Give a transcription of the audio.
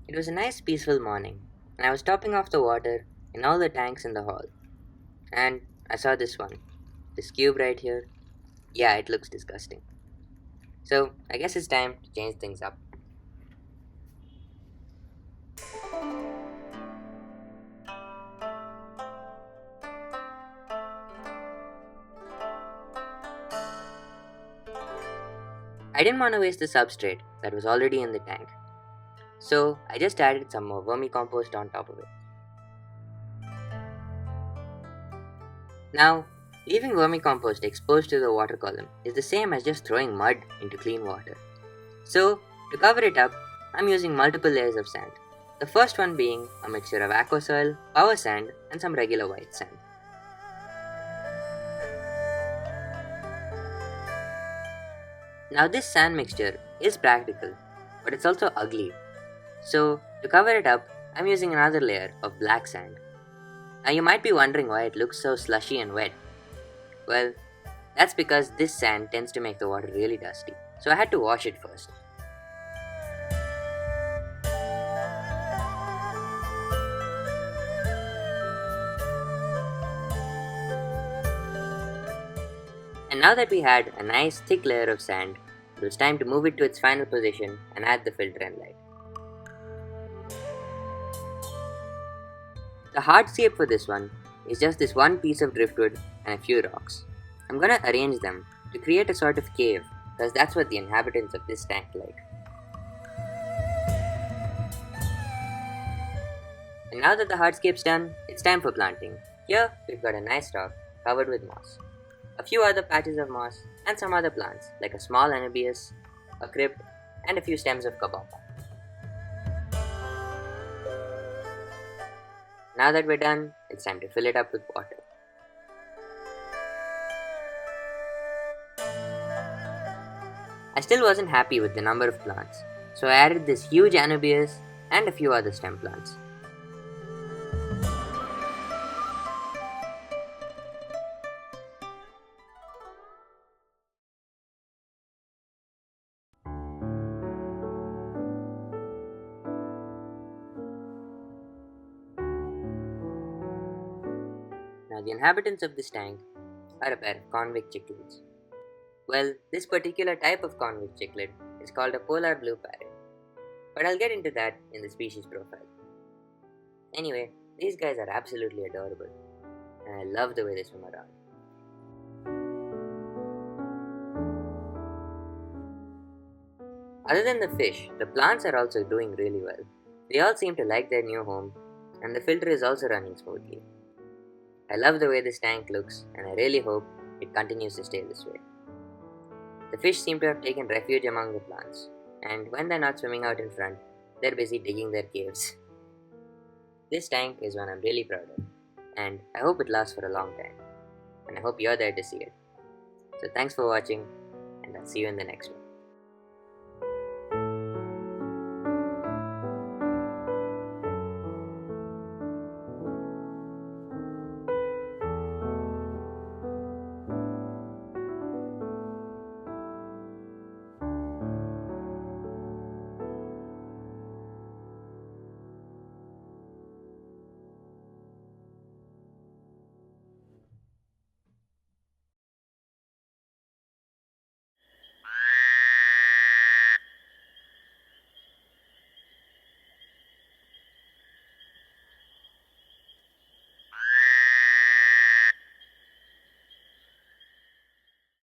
It was a nice peaceful morning, and I was topping off the water in all the tanks in the hall. And I saw this one, this cube right here. Yeah, it looks disgusting. So I guess it's time to change things up. I didn't want to waste the substrate that was already in the tank, so I just added some more vermicompost on top of it. Now, leaving vermicompost exposed to the water column is the same as just throwing mud into clean water. So, to cover it up, I'm using multiple layers of sand. The first one being a mixture of aqua soil, power sand, and some regular white sand. Now, this sand mixture is practical, but it's also ugly. So, to cover it up, I'm using another layer of black sand. Now, you might be wondering why it looks so slushy and wet. Well, that's because this sand tends to make the water really dusty, so I had to wash it first. And now that we had a nice thick layer of sand, it was time to move it to its final position and add the filter and light. The hardscape for this one is just this one piece of driftwood and a few rocks. I'm gonna arrange them to create a sort of cave, because that's what the inhabitants of this tank like. And now that the hardscape's done, it's time for planting. Here, we've got a nice rock covered with moss, a few other patches of moss, and some other plants like a small anubias, a crypt, and a few stems of kabamba. Now that we're done, it's time to fill it up with water. I still wasn't happy with the number of plants, so I added this huge anubias and a few other stem plants. Now the inhabitants of this tank are a pair of convict cichlids. Well, this particular type of convict cichlid is called a polar blue parrot, but I'll get into that in the species profile. Anyway, these guys are absolutely adorable, and I love the way they swim around. Other than the fish, the plants are also doing really well. They all seem to like their new home, and the filter is also running smoothly. I love the way this tank looks, and I really hope it continues to stay this way. The fish seem to have taken refuge among the plants, and when they're not swimming out in front, they're busy digging their caves. This tank is one I'm really proud of, and I hope it lasts for a long time, and I hope you're there to see it. So thanks for watching, and I'll see you in the next one.